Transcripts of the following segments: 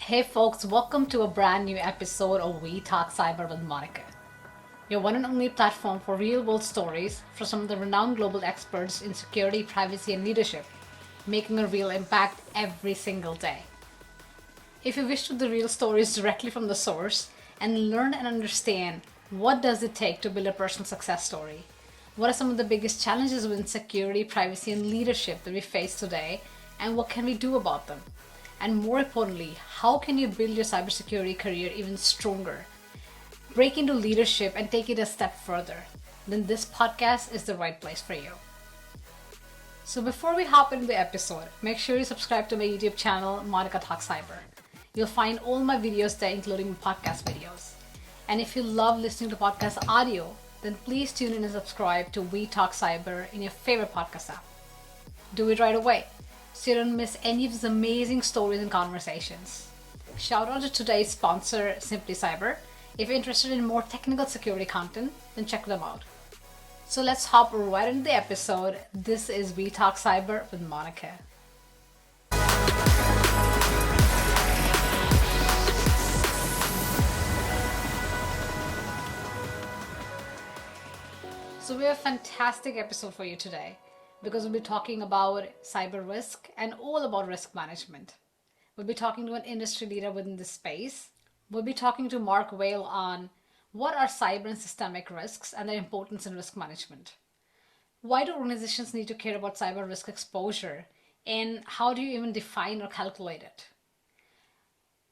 Hey folks, welcome to a brand new episode of We Talk Cyber with Monica, your one and only platform for real world stories from some of the renowned global experts in security, privacy, and leadership, making a real impact every single day. If you wish to the real stories directly from the source and learn and understand what does it take to build a personal success story, what are some of the biggest challenges within security, privacy, and leadership that we face today, and what can we do about them? And more importantly, how can you build your cybersecurity career even stronger? Break into leadership and take it a step further. Then this podcast is the right place for you. So before we hop into the episode, make sure you subscribe to my YouTube channel, Monica Talk Cyber. You'll find all my videos there, including my podcast videos. And if you love listening to podcast audio, then please tune in and subscribe to We Talk Cyber in your favorite podcast app. Do it right away so you don't miss any of these amazing stories and conversations. Shout out to today's sponsor, Simply Cyber. If you're interested in more technical security content, then check them out. So let's hop right into the episode. This is We Talk Cyber with Monica. So we have a fantastic episode for you today because we'll be talking about cyber risk and all about risk management. We'll be talking to an industry leader within this space. We'll be talking to Marc Vael on what are cyber and systemic risks and their importance in risk management. Why do organizations need to care about cyber risk exposure, and how do you even define or calculate it?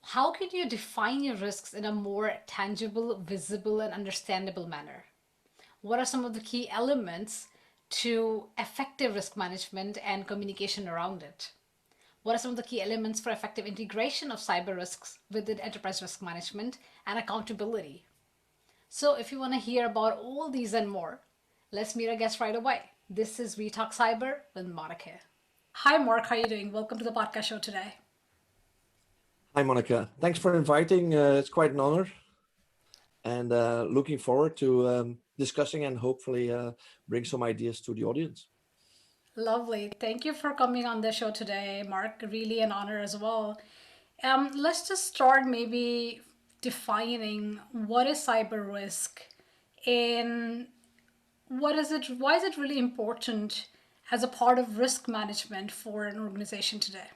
How can you define your risks in a more tangible, visible, and understandable manner? What are some of the key elements to effective risk management and communication around it? What are some of the key elements for effective integration of cyber risks within enterprise risk management and accountability? So if you want to hear about all these and more, let's meet our guest right away. This is We Talk Cyber with Monica. Hi Marc, how are you doing? Welcome to the podcast show today. Hi, Monica. Thanks for inviting. It's quite an honor, and looking forward to discussing and hopefully bring some ideas to the audience. Lovely. Thank you for coming on the show today, Marc. Really an honor as well. Let's just start maybe defining what is cyber risk and what is it, why is it really important as a part of risk management for an organization today?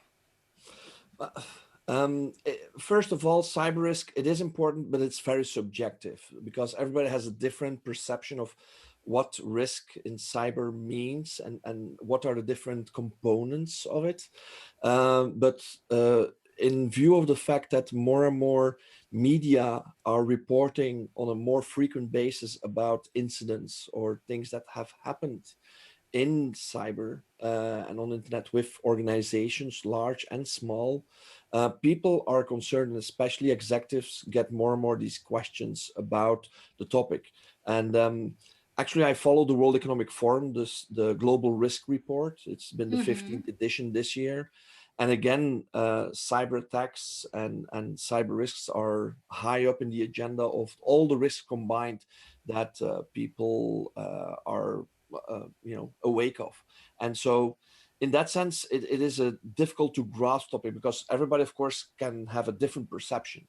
First of all, cyber risk, it is important, but it's very subjective because everybody has a different perception of what risk in cyber means and what are the different components of it. But in view of the fact that more and more media are reporting on a more frequent basis about incidents or things that have happened in cyber and on the internet with organizations, large and small, people are concerned, and especially executives get more and more these questions about the topic. And actually, I follow the World Economic Forum, the Global Risk Report. It's been the 15th edition this year. And again, cyber attacks and cyber risks are high up in the agenda of all the risks combined that people are awake of. And so in that sense, it is a difficult to grasp topic because everybody, of course, can have a different perception,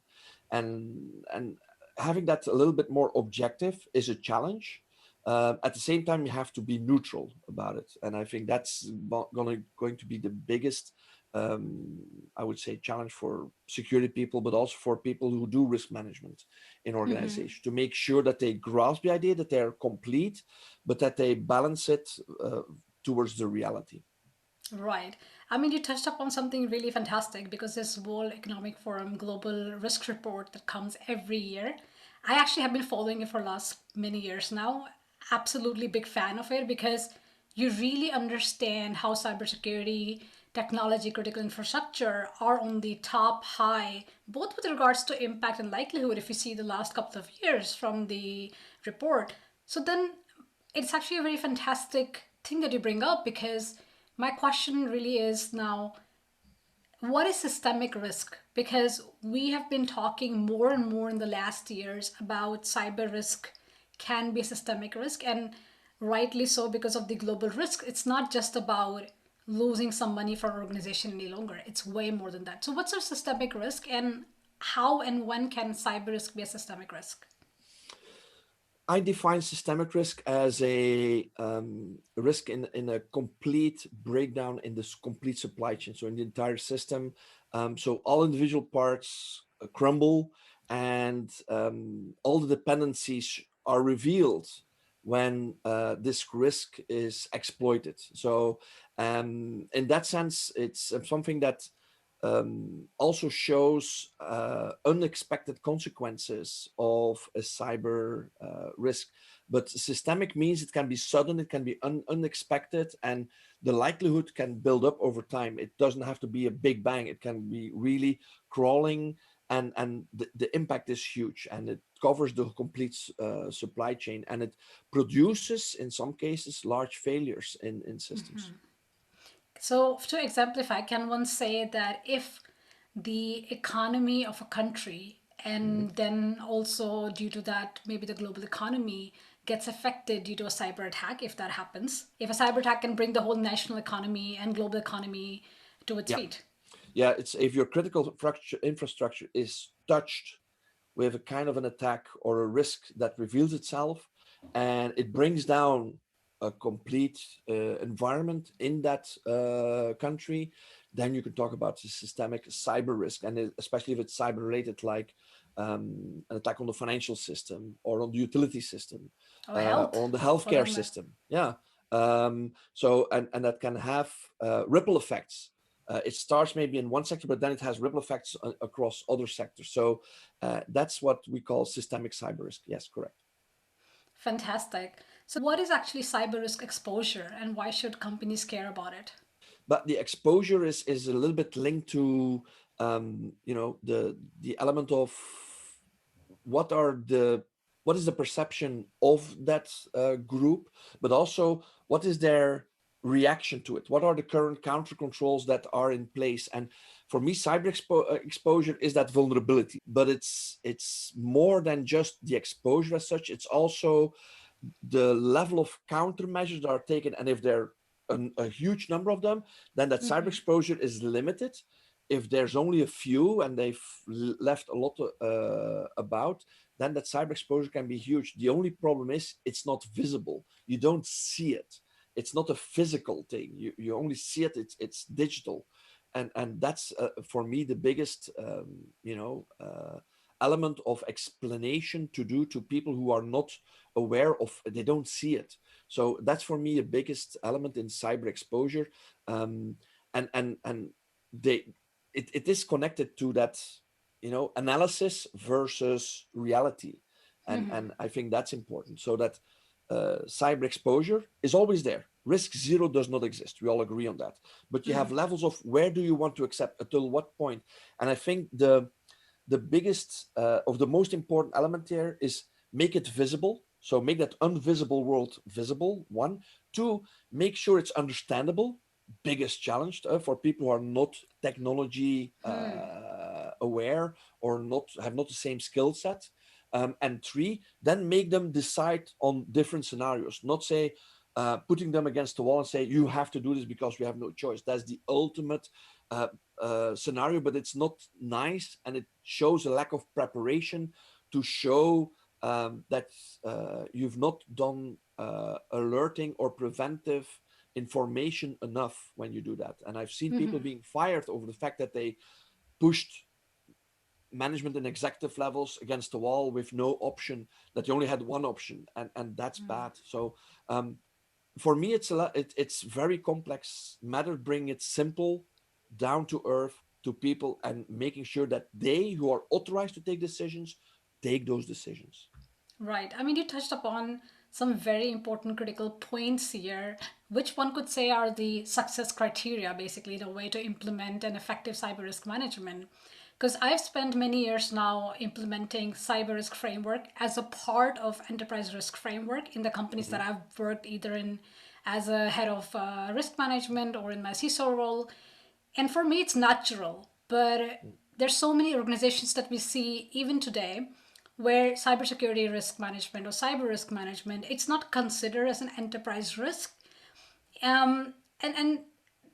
and having that a little bit more objective is a challenge. At the same time, you have to be neutral about it, and I think that's going to be the biggest, I would say, challenge for security people, but also for people who do risk management in organizations, to make sure that they grasp the idea that they are complete, but that they balance it towards the reality. Right. I mean, you touched upon something really fantastic because this World Economic Forum Global Risk Report that comes every year, I actually have been following it for last many years now. Absolutely big fan of it because you really understand how cybersecurity, technology, critical infrastructure are on the top high, both with regards to impact and likelihood, if you see the last couple of years from the report. So then it's actually a very fantastic thing that you bring up because my question really is now, what is systemic risk? Because we have been talking more and more in the last years about cyber risk can be a systemic risk, and rightly so because of the global risk. It's not just about losing some money for an organization any longer. It's way more than that. So what's a systemic risk, and how and when can cyber risk be a systemic risk? I define systemic risk as a risk in a complete breakdown in this complete supply chain, so in the entire system. So all individual parts crumble, and all the dependencies are revealed when this risk is exploited. So in that sense, it's something that also shows unexpected consequences of a cyber risk. But systemic means it can be sudden, it can be unexpected, and the likelihood can build up over time. It doesn't have to be a big bang, it can be really crawling, and the impact is huge, and it covers the complete supply chain, and it produces, in some cases, large failures in systems. So, to exemplify, can one say that if the economy of a country, Mhm. and then also due to that, maybe the global economy gets affected due to a cyber attack, if that happens, if a cyber attack can bring the whole national economy and global economy to its Yeah. feet? Yeah, it's if your critical infrastructure is touched with a kind of an attack or a risk that reveals itself, and it brings down a complete environment in that country, then you can talk about the systemic cyber risk, and especially if it's cyber related, like an attack on the financial system or on the utility system Or health, or on the for healthcare that matter. system. Yeah. So and that can have ripple effects. It starts maybe in one sector, but then it has ripple effects across other sectors. So that's what we call systemic cyber risk. Yes, correct. Fantastic. So, what is actually cyber risk exposure, and why should companies care about it? But the exposure is a little bit linked to the element of what are the what is the perception of that group, but also what is their reaction to it, what are the current counter controls that are in place. And for me, exposure is that vulnerability, but it's more than just the exposure as such. It's also the level of countermeasures that are taken, and if there are a huge number of them, then that cyber exposure is limited. If there's only a few and they've left a lot about, then that cyber exposure can be huge. The only problem is it's not visible. You don't see it. It's not a physical thing. You only see it. It's digital, and that's for me the biggest element of explanation to do to people who are not aware of. They don't see it. So that's for me a biggest element in cyber exposure, and they it is connected to that analysis versus reality, and I think that's important. So that cyber exposure is always there. Risk zero does not exist. We all agree on that. But you have levels of where do you want to accept until what point. And I think the biggest of the most important element here is make it visible. So make that invisible world visible. One, two, make sure it's understandable. Biggest challenge for people who are not technology aware or not have not the same skill set. And three, then make them decide on different scenarios. Not say putting them against the wall and say you have to do this because we have no choice. That's the ultimate uh, scenario, but it's not nice, and it shows a lack of preparation to show that you've not done alerting or preventive information enough when you do that. And I've seen people being fired over the fact that they pushed management and executive levels against the wall with no option, that you only had one option, and that's bad. So for me, it's very complex matter. Bring it simple, down to earth to people, and making sure that they who are authorized to take decisions take those decisions. Right. I mean, you touched upon some very important critical points here, which one could say are the success criteria, basically, the way to implement an effective cyber risk management. Because I've spent many years now implementing cyber risk framework as a part of enterprise risk framework in the companies Mhm. that I've worked either in as a head of risk management or in my CISO role. And for me, it's natural. But there's so many organizations that we see even today where cybersecurity risk management or cyber risk management, it's not considered as an enterprise risk. And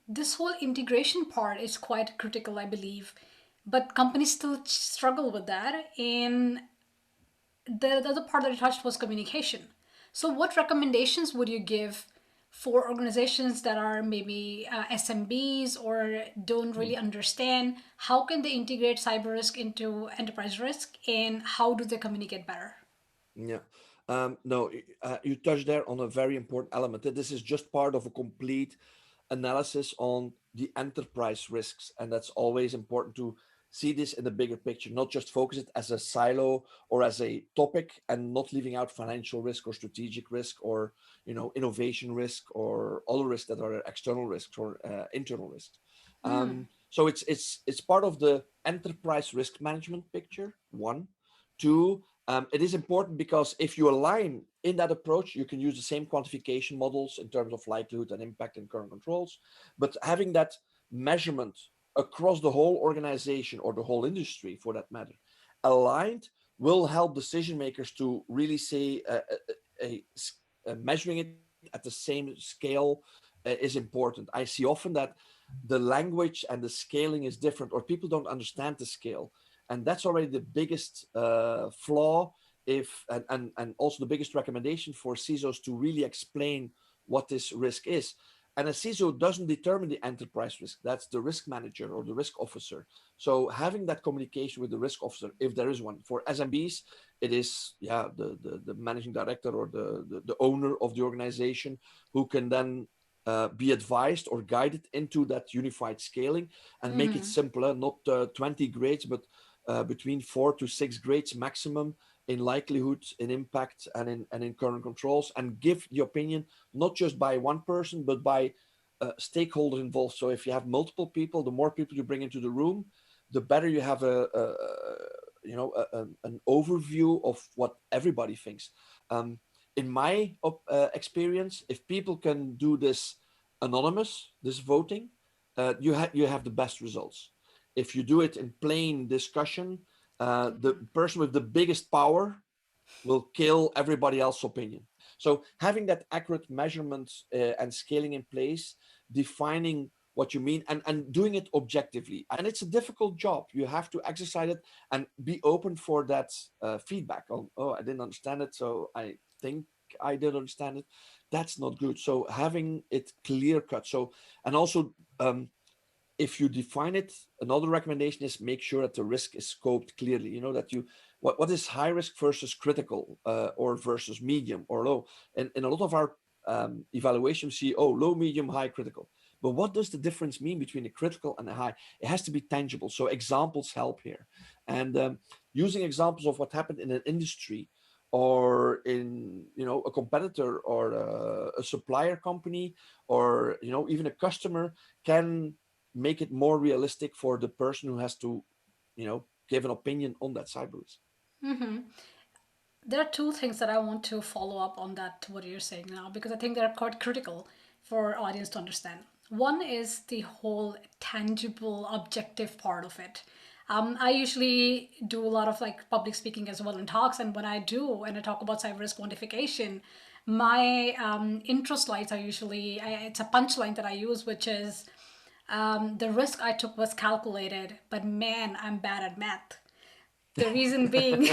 This whole integration part is quite critical, I believe, but companies still struggle with that. And the other part that you touched was communication. So, what recommendations would you give for organizations that are maybe SMBs or don't really understand? How can they integrate cyber risk into enterprise risk, and how do they communicate better? Yeah. No, you touched there on a very important element. That this is just part of a complete analysis on the enterprise risks. And that's always important to see this in the bigger picture, not just focus it as a silo or as a topic and not leaving out financial risk or strategic risk or, innovation risk or other risks that are external risks or internal risks. So it's part of the enterprise risk management picture, one. Two, it is important because if you align in that approach, you can use the same quantification models in terms of likelihood and impact and current controls. But having that measurement across the whole organization or the whole industry, for that matter, aligned will help decision makers to really say measuring it at the same scale is important. I see often that the language and the scaling is different, or people don't understand the scale, and that's already the biggest flaw. If and also the biggest recommendation for CISOs to really explain what this risk is. And a CISO doesn't determine the enterprise risk. That's the risk manager or the risk officer. So having that communication with the risk officer, if there is one, for SMBs, it is the managing director or the owner of the organization who can then be advised or guided into that unified scaling and make it simpler, not 20 grades, but between 4 to 6 grades maximum in likelihood, in impact, and in current controls, and give the opinion not just by one person but by stakeholders involved. So if you have multiple people, the more people you bring into the room, the better you have an overview of what everybody thinks. Um, in my experience, if people can do this anonymous, this voting, you have the best results. If you do it in plain discussion, the person with the biggest power will kill everybody else's opinion. So having that accurate measurement and scaling in place, defining what you mean and doing it objectively. And it's a difficult job. You have to exercise it and be open for that feedback. Oh, I didn't understand it, so I think I did understand it. That's not good. So having it clear cut. So and also if you define it, another recommendation is make sure that the risk is scoped clearly. You know that you what is high risk versus critical or versus medium or low. And in a lot of our evaluations, see low, medium, high, critical. But what does the difference mean between a critical and a high? It has to be tangible. So examples help here, and using examples of what happened in an industry or in a competitor or a supplier company or even a customer can make it more realistic for the person who has to, give an opinion on that cyber risk. There are two things that I want to follow up on that, what you're saying now, because I think they're quite critical for audience to understand. One is the whole tangible, objective part of it. I usually do a lot of like public speaking as well in talks, and when I do, and I talk about cyber risk quantification, my intro slides are usually it's a punchline that I use, which is the risk I took was calculated, but man, I'm bad at math. The reason being,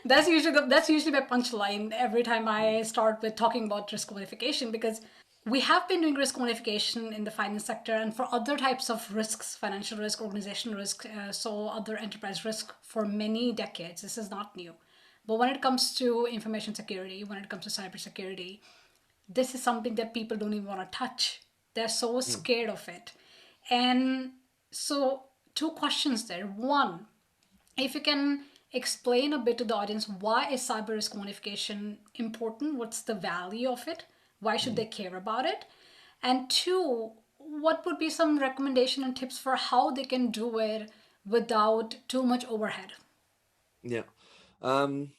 that's usually my punchline every time I start with talking about risk quantification, because we have been doing risk quantification in the finance sector and for other types of risks, financial risk, organizational risk, so other enterprise risk for many decades. This is not new. But when it comes to information security, when it comes to cybersecurity, this is something that people don't even want to touch. They're so Mm, scared of it. And so, two questions there. One, if you can explain a bit to the audience, why is cyber risk quantification important? What's the value of it? Why should mm, they care about it? And two, what would be some recommendation and tips for how they can do it without too much overhead? yeah. Um,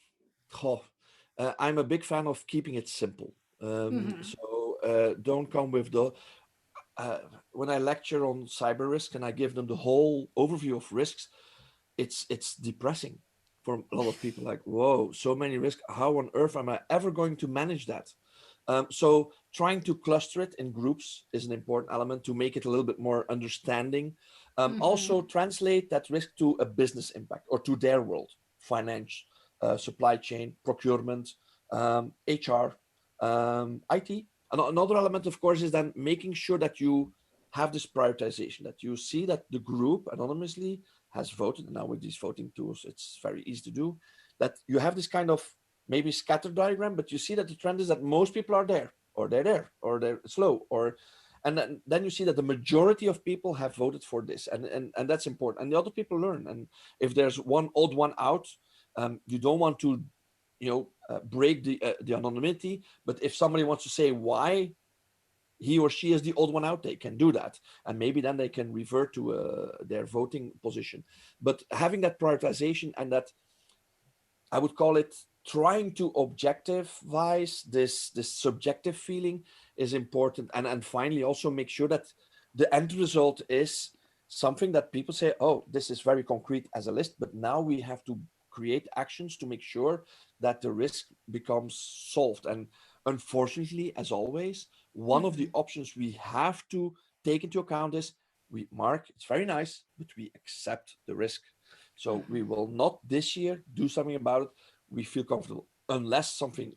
oh, I'm a big fan of keeping it simple. So don't come with the uh, when I lecture on cyber risk and I give them the whole overview of risks, it's depressing for a lot of people. Like, whoa, so many risks. How on earth am I ever going to manage that? So trying to cluster it in groups is an important element to make it a little bit more understanding. Also, translate that risk to a business impact or to their world, finance, supply chain, procurement, HR, IT. Another element, of course, is then making sure that you have this prioritization, that you see that the group anonymously has voted. And now with these voting tools, it's very easy to do that. You have this kind of maybe scatter diagram, but you see that the trend is that most people are there, or they're there, or they're slow, or and then you see that the majority of people have voted for this, and that's important. And the other people learn. And if there's one odd one out, you don't want to, break the anonymity. But if somebody wants to say why he or she is the odd one out, they can do that, and maybe then they can revert to their voting position. But having that prioritization and that, I would call it, trying to objectivize this subjective feeling is important. And finally, also make sure that the end result is something that people say, oh, this is very concrete as a list, but now we have to create actions to make sure that the risk becomes solved. And unfortunately, as always, one of the options we have to take into account is, Mark, it's very nice, but we accept the risk. So we will not this year do something about it. We feel comfortable unless something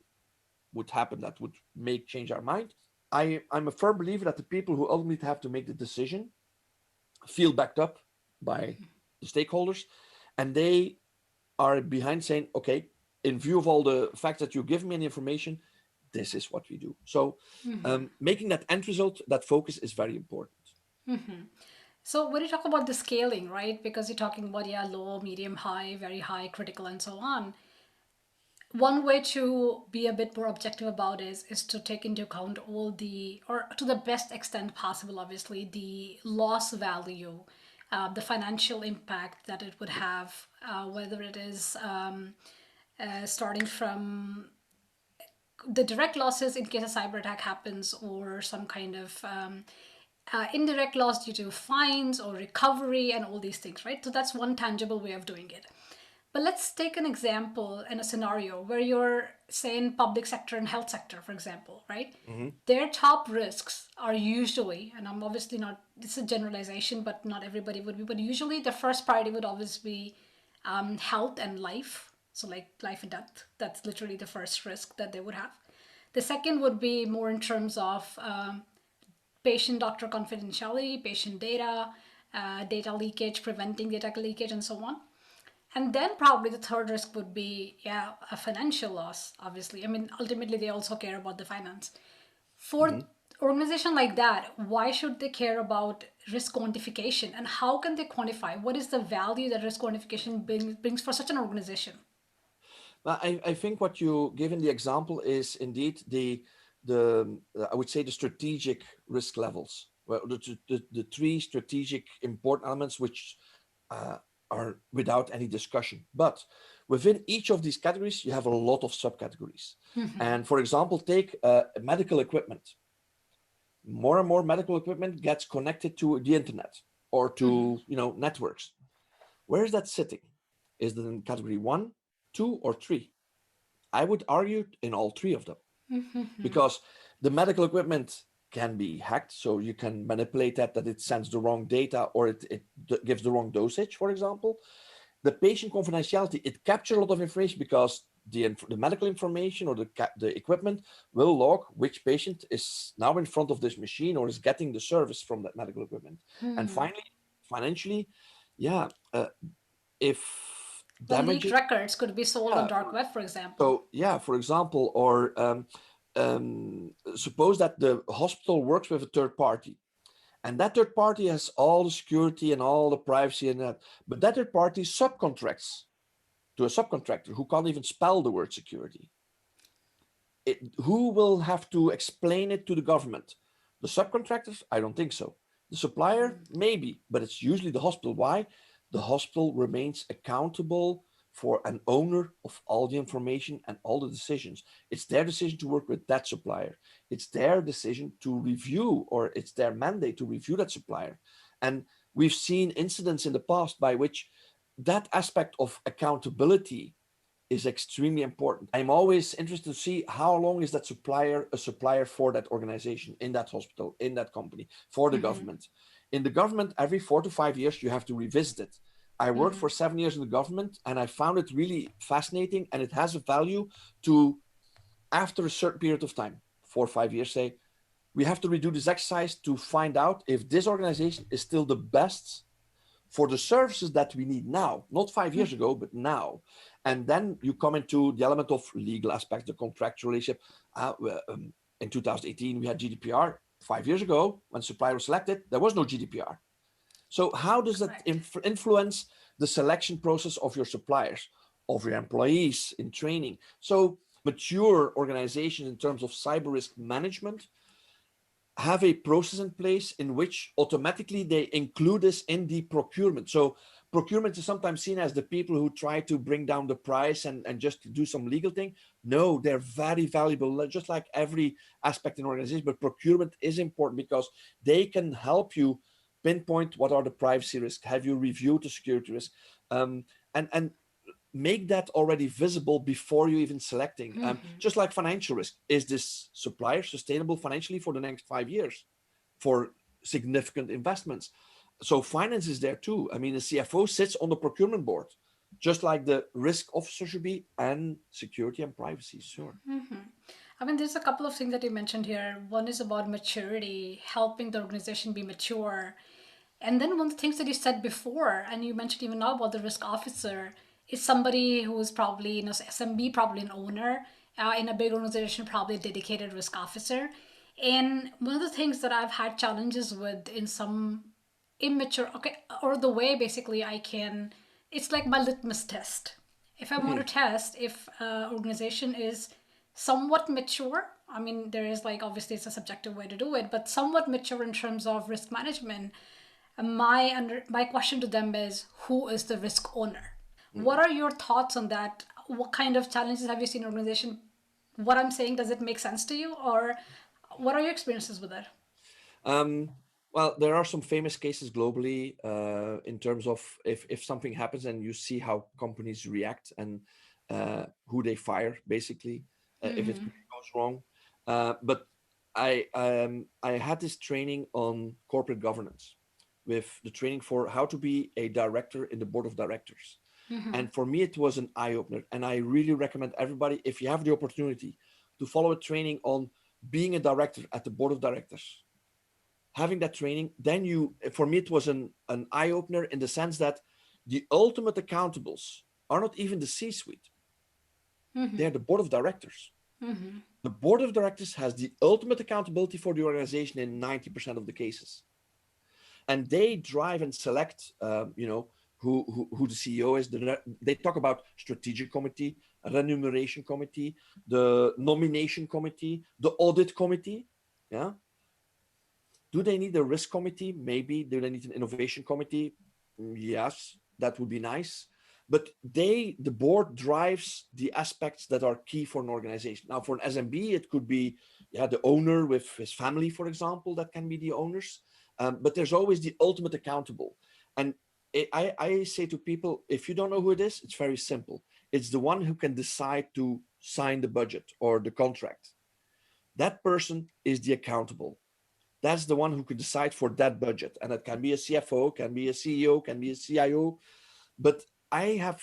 would happen that would make change our mind. I'm a firm believer that the people who ultimately have to make the decision feel backed up by the stakeholders, and they are behind saying, okay, in view of all the facts that you give me and information, this is what we do. So making that end result, that focus is very important. So when you talk about the scaling, right? Because you're talking about, yeah, low, medium, high, very high, critical, and so on. One way to be a bit more objective about is to take into account all the, or to the best extent possible, obviously, the loss value, the financial impact that it would have, whether it is starting from the direct losses in case a cyber attack happens, or some kind of indirect loss due to fines or recovery and all these things, right? So that's one tangible way of doing it. But let's take an example and a scenario where you're, say, in public sector and health sector, for example, right? Their top risks are usually, and I'm obviously not, it's a generalization, but not everybody would be, but usually the first priority would always be health and life. So like life and death, that's literally the first risk that they would have. The second would be more in terms of patient doctor confidentiality, patient data, data leakage, preventing data leakage, and so on. And then probably the third risk would be, yeah, a financial loss, obviously. I mean, ultimately, they also care about the finance. For organization like that, why should they care about risk quantification? And how can they quantify? What is the value that risk quantification brings for such an organization? Well, I think what you give in the example is indeed the I would say the strategic risk levels. Well, the three strategic important elements which are without any discussion. But within each of these categories, you have a lot of subcategories. And for example, take medical equipment. More and more medical equipment gets connected to the internet or to networks. Where is that sitting? Is it in category 1, 2, or 3? I would argue in all three of them, because the medical equipment can be hacked, so you can manipulate that it sends the wrong data, or it gives the wrong dosage, for example. The patient confidentiality, it captures a lot of information because the medical information or the equipment will log which patient is now in front of this machine or is getting the service from that medical equipment. And finally, financially, yeah, if Well, leaked damaging, records could be sold on yeah. dark web, for example. So yeah, for example, or suppose that the hospital works with a third party, and that third party has all the security and all the privacy and that, but that third party subcontracts to a subcontractor who can't even spell the word security. Who will have to explain it to the government? The subcontractors? I don't think so. The supplier? Maybe, but it's usually the hospital. Why? The hospital remains accountable for an owner of all the information and all the decisions. It's their decision to work with that supplier. It's their decision to review, or it's their mandate to review that supplier. And we've seen incidents in the past by which that aspect of accountability is extremely important. I'm always interested to see how long is that supplier a supplier for that organization, in that hospital, in that company, for the Mm-hmm. government. In the government, every 4 to 5 years, you have to revisit it. I worked Mm-hmm. for 7 years in the government and I found it really fascinating, and it has a value to, after a certain period of time, 4 or 5 years, say, we have to redo this exercise to find out if this organization is still the best for the services that we need now, not 5 years ago, but now. And then you come into the element of legal aspects, the contractual relationship. In 2018, we had GDPR. 5 years ago, when supplier was selected, there was no GDPR. So how does that Correct. influence the selection process of your suppliers, of your employees in training? So mature organizations in terms of cyber risk management have a process in place in which automatically they include this in the procurement. So procurement is sometimes seen as the people who try to bring down the price and just do some legal thing. No, they're very valuable, just like every aspect in organization. But procurement is important because they can help you pinpoint what are the privacy risks. Have you reviewed the security risk? And make that already visible before you even selecting. Mm-hmm. Just like financial risk, is this supplier sustainable financially for the next 5 years for significant investments? So finance is there too. I mean, the CFO sits on the procurement board, just like the risk officer should be, and security and privacy. Sure. Mm-hmm. I mean, there's a couple of things that you mentioned here. One is about maturity, helping the organization be mature. And then one of the things that you said before, and you mentioned even now about the risk officer, is somebody who is probably, SMB, probably an owner, in a big organization, probably a dedicated risk officer. And one of the things that I've had challenges with in some immature, okay, or the way basically I can, it's like my litmus test. If I want to test if organization is somewhat mature, I mean, there is like, obviously it's a subjective way to do it, but somewhat mature in terms of risk management, my question to them is, who is the risk owner? What are your thoughts on that? What kind of challenges have you seen in organization? What I'm saying, does it make sense to you, or what are your experiences with it? Um, well, there are some famous cases globally in terms of if something happens and you see how companies react and who they fire, basically, if it Mm-hmm. really goes wrong. But I had this training on corporate governance, with the training for how to be a director in the board of directors. Mm-hmm. And for me, it was an eye opener. And I really recommend everybody, if you have the opportunity, to follow a training on being a director at the board of directors, having that training. Then you, for me, it was an eye opener in the sense that the ultimate accountables are not even the C suite, they're the board of directors. Mm-hmm. The board of directors has the ultimate accountability for the organization in 90% of the cases. And they drive and select, who the CEO is. They talk about strategic committee, remuneration committee, the nomination committee, the audit committee. Yeah. Do they need a risk committee? Maybe. Do they need an innovation committee? Yes, that would be nice. But the board drives the aspects that are key for an organization. Now, for an SMB, it could be, yeah, the owner with his family, for example, that can be the owners. But there's always the ultimate accountable. And I say to people, if you don't know who it is, it's very simple. It's the one who can decide to sign the budget or the contract. That person is the accountable. That's the one who could decide for that budget. And it can be a CFO, can be a CEO, can be a CIO. But I have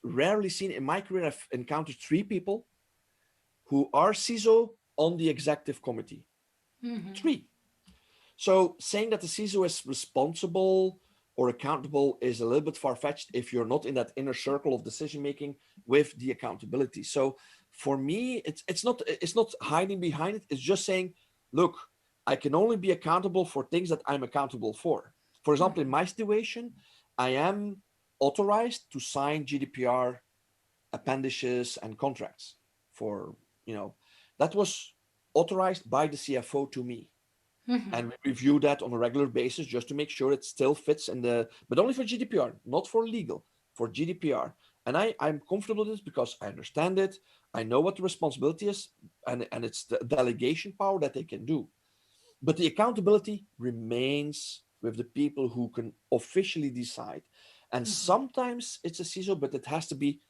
rarely seen in my career, I've encountered 3 people who are CISO on the executive committee. Mm-hmm. 3. So saying that the CISO is responsible or accountable is a little bit far-fetched if you're not in that inner circle of decision making with the accountability. So for me, it's not hiding behind it. It's just saying, look, I can only be accountable for things that I'm accountable for. For example, in my situation, I am authorized to sign GDPR appendices and contracts for, you know, that was authorized by the CFO to me, and we review that on a regular basis just to make sure it still fits in the, but only for GDPR, not for legal, for GDPR. And I'm comfortable with this because I understand it. I know what the responsibility is, and it's the delegation power that they can do. But the accountability remains with the people who can officially decide. And sometimes it's a CISO, but it has to be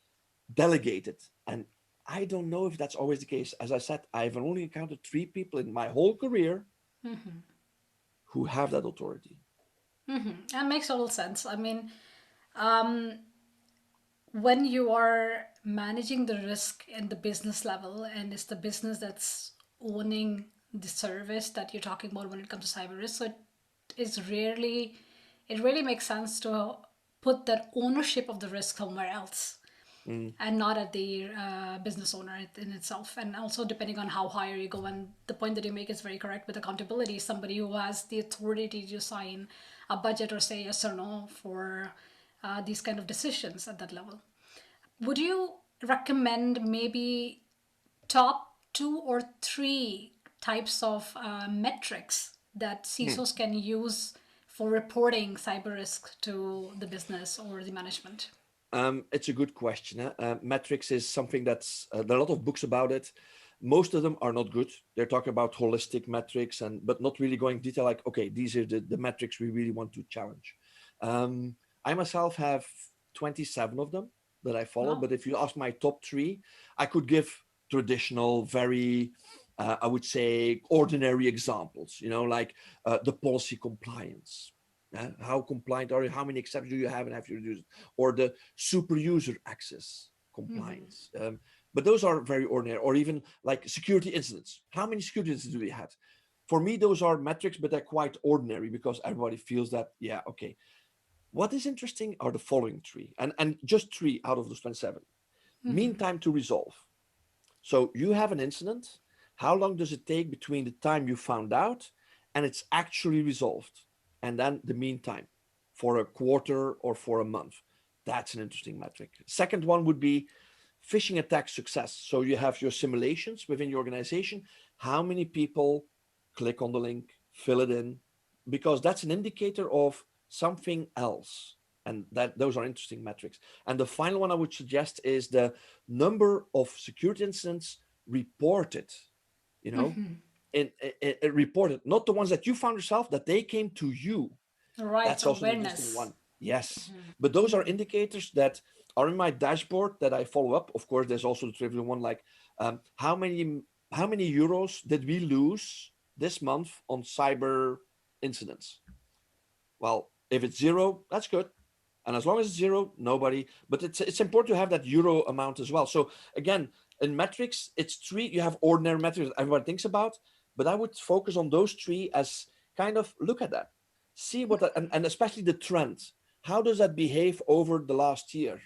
delegate it. And I don't know if that's always the case. As I said, I've only encountered 3 people in my whole career who have that authority. That makes total sense. I mean, when you are managing the risk in the business level, and it's the business that's owning the service that you're talking about when it comes to cyber risk, so it really makes sense to put that ownership of the risk somewhere else Mm, and not at the business owner in itself. And also, depending on how higher you go, and the point that you make is very correct with accountability, somebody who has the authority to sign a budget or say yes or no for these kind of decisions at that level. Would you recommend maybe top 2 or 3 types of metrics that mm. CISOs can use for reporting cyber risk to the business or the management? It's a good question. Metrics is something there are a lot of books about it. Most of them are not good. They're talking about holistic metrics but not really going detail. Like, okay, these are the metrics we really want to challenge. Um, I myself have 27 of them that I follow. Wow. But if you ask my top 3, I could give traditional, very, I would say, ordinary examples. Like the policy compliance. How compliant are you? How many exceptions do you have, and have you reduced? Or the super user access compliance. But those are very ordinary. Or even like security incidents. How many security incidents do we have? For me, those are metrics, but they're quite ordinary because everybody feels that, yeah, okay. What is interesting are the following 3, and just 3 out of those 27. Mean time to resolve. So you have an incident. How long does it take between the time you found out and it's actually resolved? And then the mean time for a quarter or for a month. That's an interesting metric. Second one would be phishing attack success. So you have your simulations within your organization. How many people click on the link, fill it in? Because that's an indicator of something else. And those are interesting metrics. And the final one I would suggest is the number of security incidents reported, you know, reported, not the ones that you found yourself, that they came to you. Right, That's so also an interesting awareness. one. Yes. But those are indicators that are in my dashboard that I follow up. Of course, there's also the trivial one like how many euros did we lose this month on cyber incidents? Well, if it's 0, that's good. And as long as it's 0, nobody. But it's important to have that euro amount as well. So again, in metrics, it's 3. You have ordinary metrics that everybody thinks about, but I would focus on those 3 as kind of look at that, see what that, and especially the trend. How does that behave over the last year?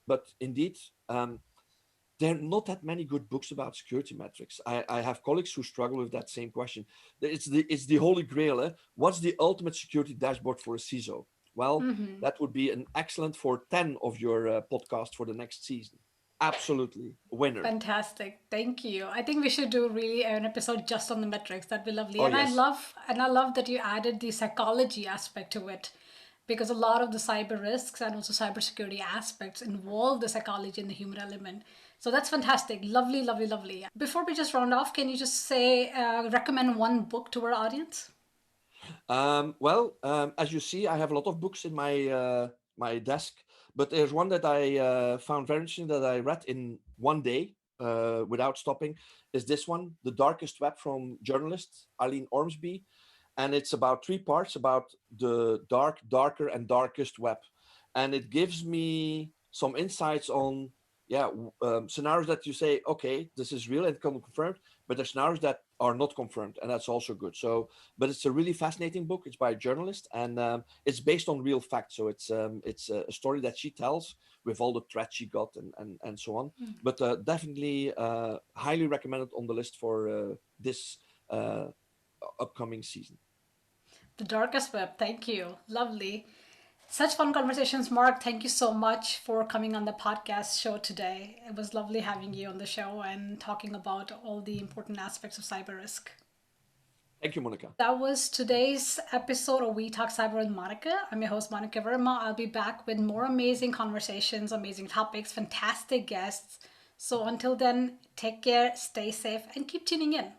But indeed, there are not that many good books about security metrics. I have colleagues who struggle with that same question. It's the holy grail. What's the ultimate security dashboard for a CISO? Well, that would be an excellent for 10 of your podcast for the next season. Absolutely. Winner. Fantastic. Thank you. I think we should do really an episode just on the metrics. That'd be lovely. Oh, yes. And I love that you added the psychology aspect to it because a lot of the cyber risks and also cybersecurity aspects involve the psychology and the human element. So that's fantastic. Lovely, lovely, lovely. Before we just round off, can you just say, recommend one book to our audience? As you see, I have a lot of books in my desk, but there's one that I found very interesting that I read in one day without stopping. Is this one, "The Darkest Web" from journalist Eileen Ormsby, and it's about 3 parts about the darker, and darkest web, and it gives me some insights on scenarios that you say, okay, this is real and can be confirmed, but there's scenarios that are not confirmed, and that's also good. So, but it's a really fascinating book. It's by a journalist, and it's based on real facts. So it's a story that she tells with all the threats she got and so on. But definitely highly recommended on the list for this uh, upcoming season. The Darkest Web. Thank you. Lovely. Such fun conversations, Mark. Thank you so much for coming on the podcast show today. It was lovely having you on the show and talking about all the important aspects of cyber risk. Thank you, Monica. That was today's episode of We Talk Cyber with Monica. I'm your host, Monica Verma. I'll be back with more amazing conversations, amazing topics, fantastic guests. So until then, take care, stay safe, and keep tuning in.